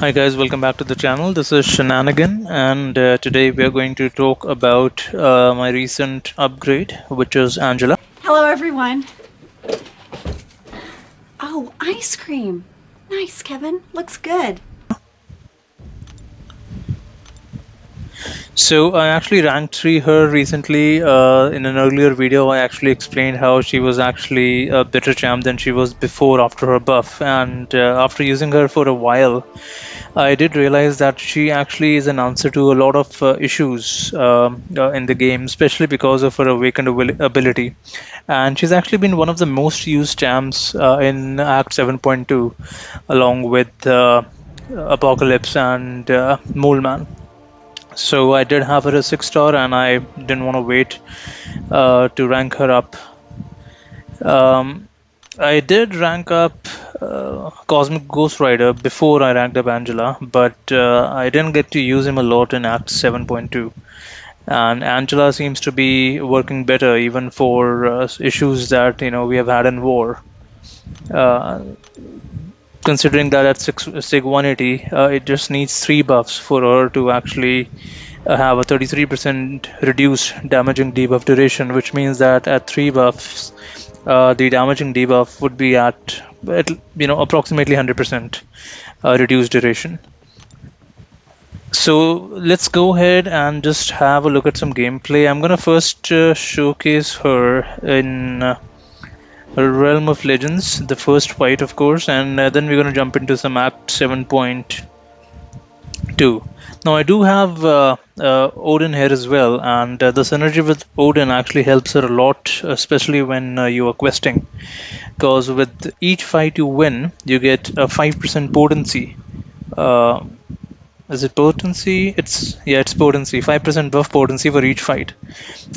Hi guys, welcome back to the channel. This is Shenanigan, and today we are going to talk about my recent upgrade, which is Angela. Hello, everyone. Oh, ice cream. Nice, Kevin. Looks good. So I actually ranked 3 her recently. In an earlier video, I actually explained how she was actually a better champ than she was before after her buff, and after using her for a while, I did realize that she actually is an answer to a lot of issues in the game, especially because of her awakened ability. And she's actually been one of the most used champs in Act 7.2, along with Apocalypse and Mole Man. So I did have her a 6-star, and I didn't want to wait to rank her up. I did rank up Cosmic Ghost Rider before I ranked up Angela, but I didn't get to use him a lot in Act 7.2. And Angela seems to be working better even for issues that we have had in war. Considering that at Sig 180, it just needs 3 buffs for her to actually have a 33% reduced damaging debuff duration, which means that at 3 buffs, the damaging debuff would be at approximately 100% reduced duration. So let's go ahead and just have a look at some gameplay. I'm gonna first showcase her in Realm of Legends, the first fight, of course, and then we're gonna jump into some Act 7.2. Now I do have Odin here as well, and the synergy with Odin actually helps her a lot, especially when you are questing, because with each fight you win, you get a 5% potency. Is it potency? It's potency. 5% buff potency for each fight,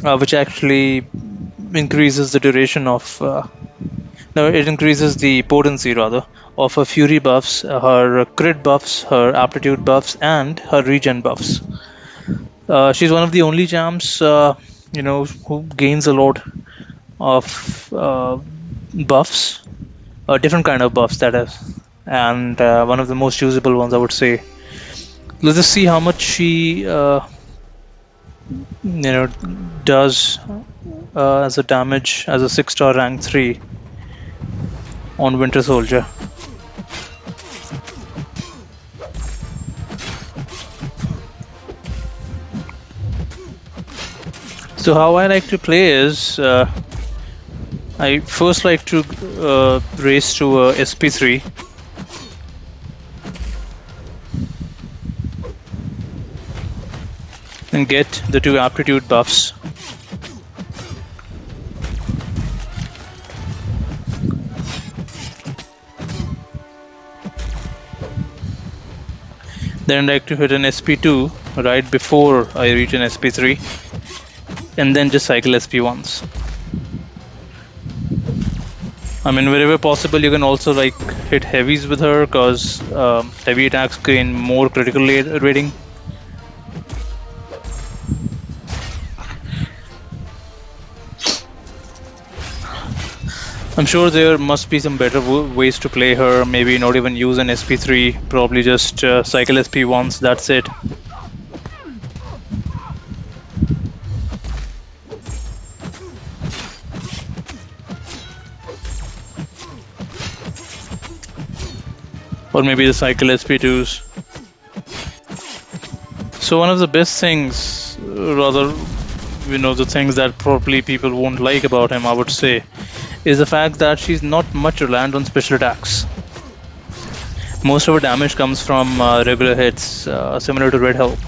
which actually increases the duration of. No, it increases the potency rather of her fury buffs, her crit buffs, her aptitude buffs, and her regen buffs. She's one of the only champs, who gains a lot of buffs, different kind of buffs that is, and one of the most usable ones, I would say. Let's just see how much she does as a damage as a 6-star rank 3 on Winter Soldier. So how I like to play is I first like to race to SP3. And get the 2 aptitude buffs. Then I like to hit an SP2 right before I reach an SP3, and then just cycle SP1s. I mean, wherever possible, you can also hit heavies with her, because heavy attacks gain more critical rating. I'm sure there must be some better ways to play her, maybe not even use an SP3, probably just cycle SP once, that's it. Or maybe the cycle SP2s. So one of the best things, rather, the things that probably people won't like about him, I would say, is the fact that she's not much reliant on special attacks. Most of her damage comes from regular hits, similar to Red Hulk.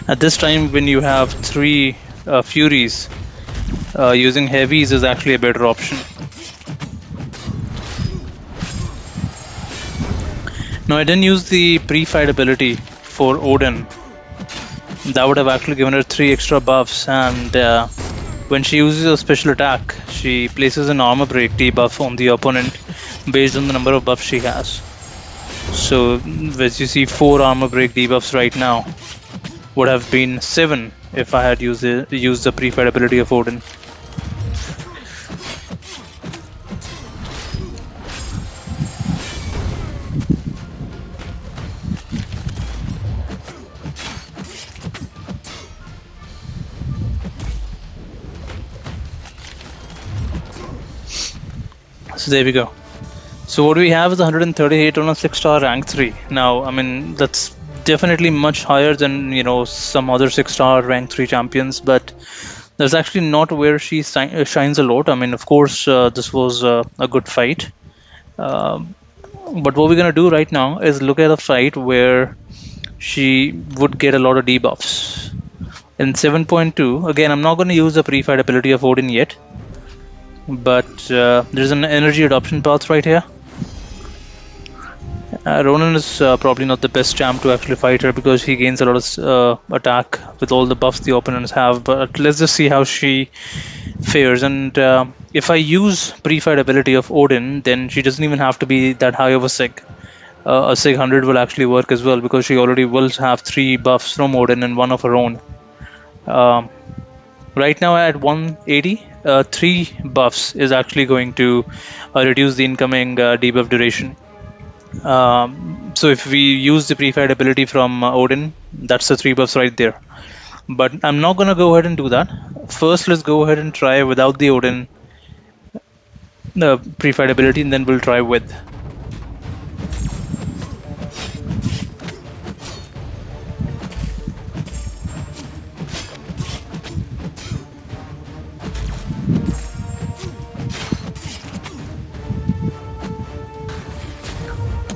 At this time, when you have 3 Furies, using heavies is actually a better option. Now I didn't use the pre-fight ability for Odin. That would have actually given her 3 extra buffs, and when she uses a special attack, she places an armor break debuff on the opponent based on the number of buffs she has. So, as you see, 4 armor break debuffs right now would have been 7 if I had used the pre-fight ability of Odin. So there we go. So what we have is 138 on a 6-star rank 3. Now, I mean, that's definitely much higher than, some other 6-star rank 3 champions, but that's actually not where she shines a lot. I mean, of course, this was a good fight. But what we're going to do right now is look at a fight where she would get a lot of debuffs. In 7.2, again, I'm not going to use the pre-fight ability of Odin yet, but there's an energy adoption path right here. Ronan is probably not the best champ to actually fight her because he gains a lot of attack with all the buffs the opponents have, but let's just see how she fares. And if I use pre-fight ability of Odin, then she doesn't even have to be that high of a sig. A sig 100 will actually work as well because she already will have 3 buffs from Odin and 1 of her own. Right now at 180, 3 buffs is actually going to reduce the incoming debuff duration. So if we use the pre-fight ability from Odin, that's the 3 buffs right there. But I'm not gonna go ahead and do that. First, let's go ahead and try without the Odin pre-fight ability, and then we'll try with.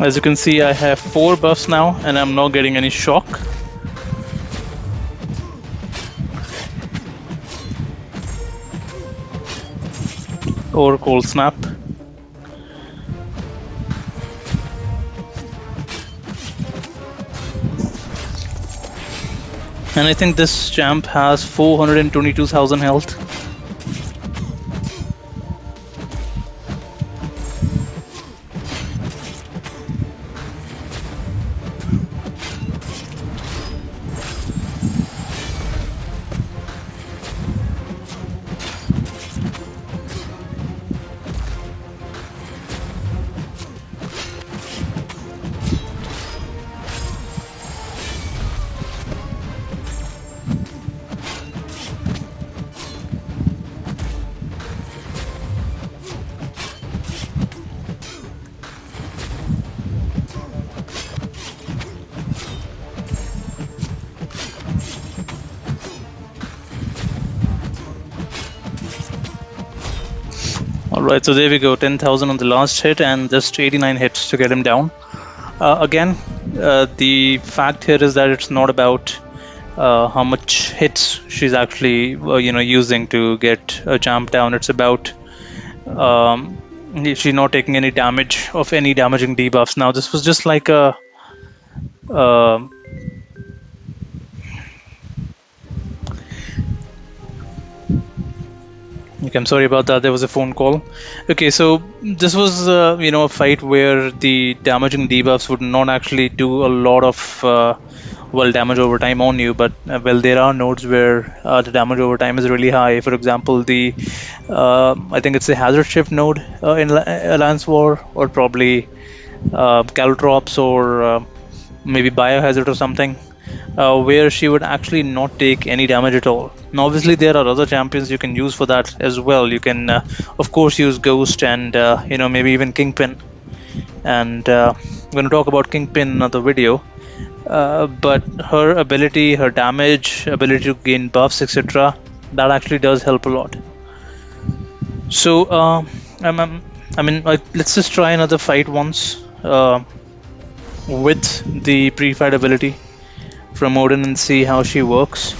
As you can see, I have 4 buffs now, and I'm not getting any shock. Or cold snap. And I think this champ has 422,000 health. Alright, so there we go, 10,000 on the last hit and just 89 hits to get him down. Again, the fact here is that it's not about how much hits she's actually using to get a champ down. It's about she's not taking any damage of any damaging debuffs. Now this was just like a okay, I'm sorry about that. There was a phone call. Okay, so this was a fight where the damaging debuffs would not actually do a lot of damage over time on you, but there are nodes where the damage over time is really high. For example, the I think it's the hazard shift node in Alliance War, or probably Caltrops, or maybe Biohazard or something, where she would actually not take any damage at all. Now obviously there are other champions you can use for that as well. You can of course use Ghost and maybe even Kingpin, and I'm going to talk about Kingpin in another video, but her ability, her damage, ability to gain buffs, etc., that actually does help a lot. So let's just try another fight once with the pre-fight ability from Odin and see how she works.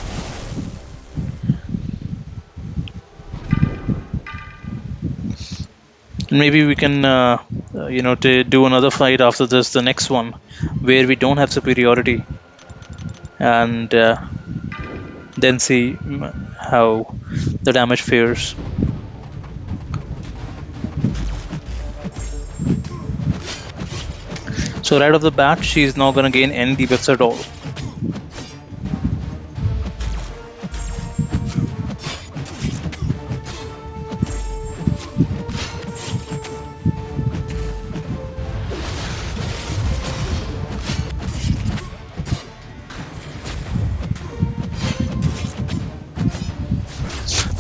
Maybe we can do another fight after this, the next one, where we don't have superiority, and then see how the damage fares. So right off the bat, she's not going to gain any debuffs at all.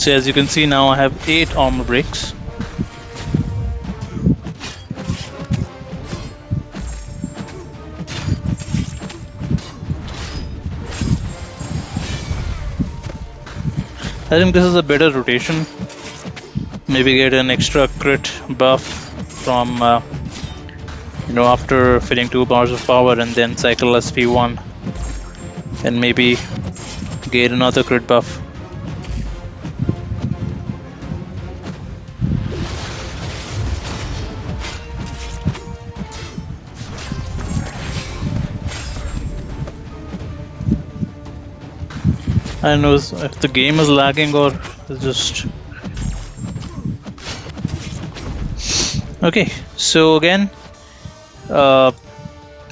So as you can see now, I have 8 armor breaks. I think this is a better rotation. Maybe get an extra crit buff from after filling 2 bars of power, and then cycle SP1 and maybe get another crit buff. I don't know if the game is lagging or it's just... Okay, so again,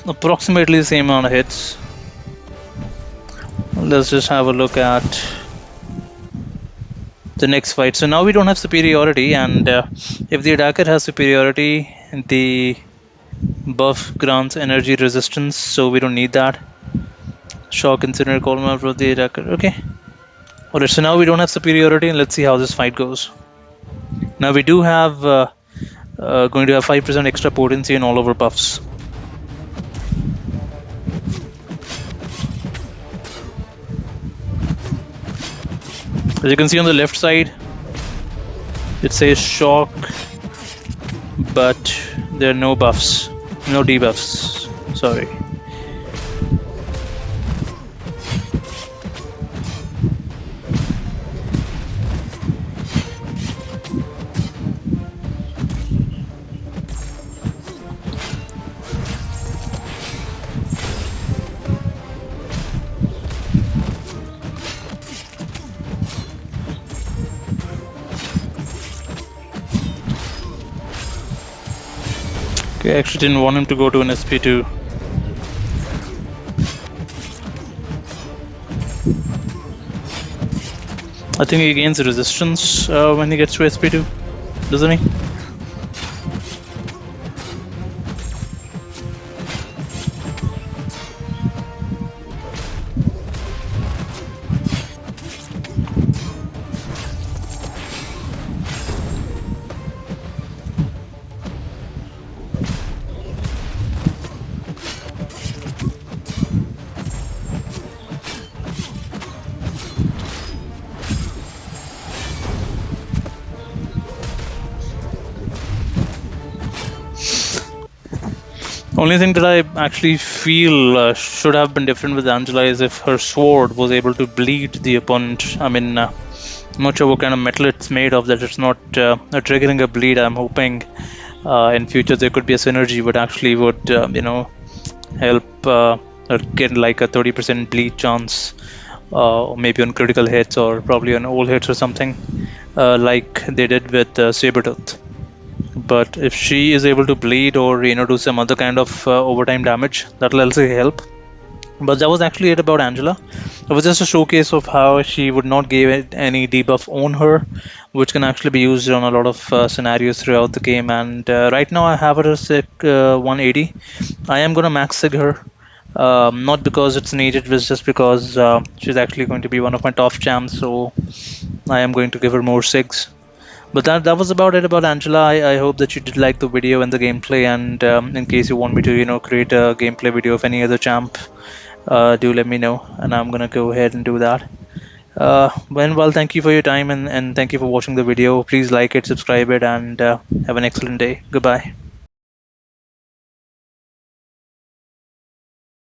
approximately the same amount of hits. Let's just have a look at the next fight. So now we don't have superiority, and if the attacker has superiority, the buff grants energy resistance, so we don't need that. Shock incinerator column out for the attacker. Okay. Alright, so now we don't have superiority, and let's see how this fight goes. Now we do have going to have 5% extra potency in all of our buffs. As you can see on the left side, it says shock, but there are no buffs, no debuffs. Sorry. Okay, I actually didn't want him to go to an SP2. I think he gains resistance when he gets to SP2, doesn't he? Only thing that I actually feel should have been different with Angela is if her sword was able to bleed the opponent. I mean, I'm not sure what kind of metal it's made of, that it's not triggering a bleed. I'm hoping in future there could be a synergy would actually would help or get like a 30% bleed chance, or maybe on critical hits or probably on all hits or something, like they did with Sabretooth. But if she is able to bleed or do some other kind of overtime damage, that'll also help. But that was actually it about Angela. It was just a showcase of how she would not give any debuff on her, which can actually be used on a lot of scenarios throughout the game. And right now I have her at 180. I am gonna max sig her, not because it's needed, but just because she's actually going to be one of my top champs. So I am going to give her more sigs. But that was about it about Angela. I hope that you did like the video and the gameplay, and in case you want me to create a gameplay video of any other champ, do let me know, and I'm gonna go ahead and do that. Well, thank you for your time, and thank you for watching the video. Please like it, subscribe it, and have an excellent day. Goodbye.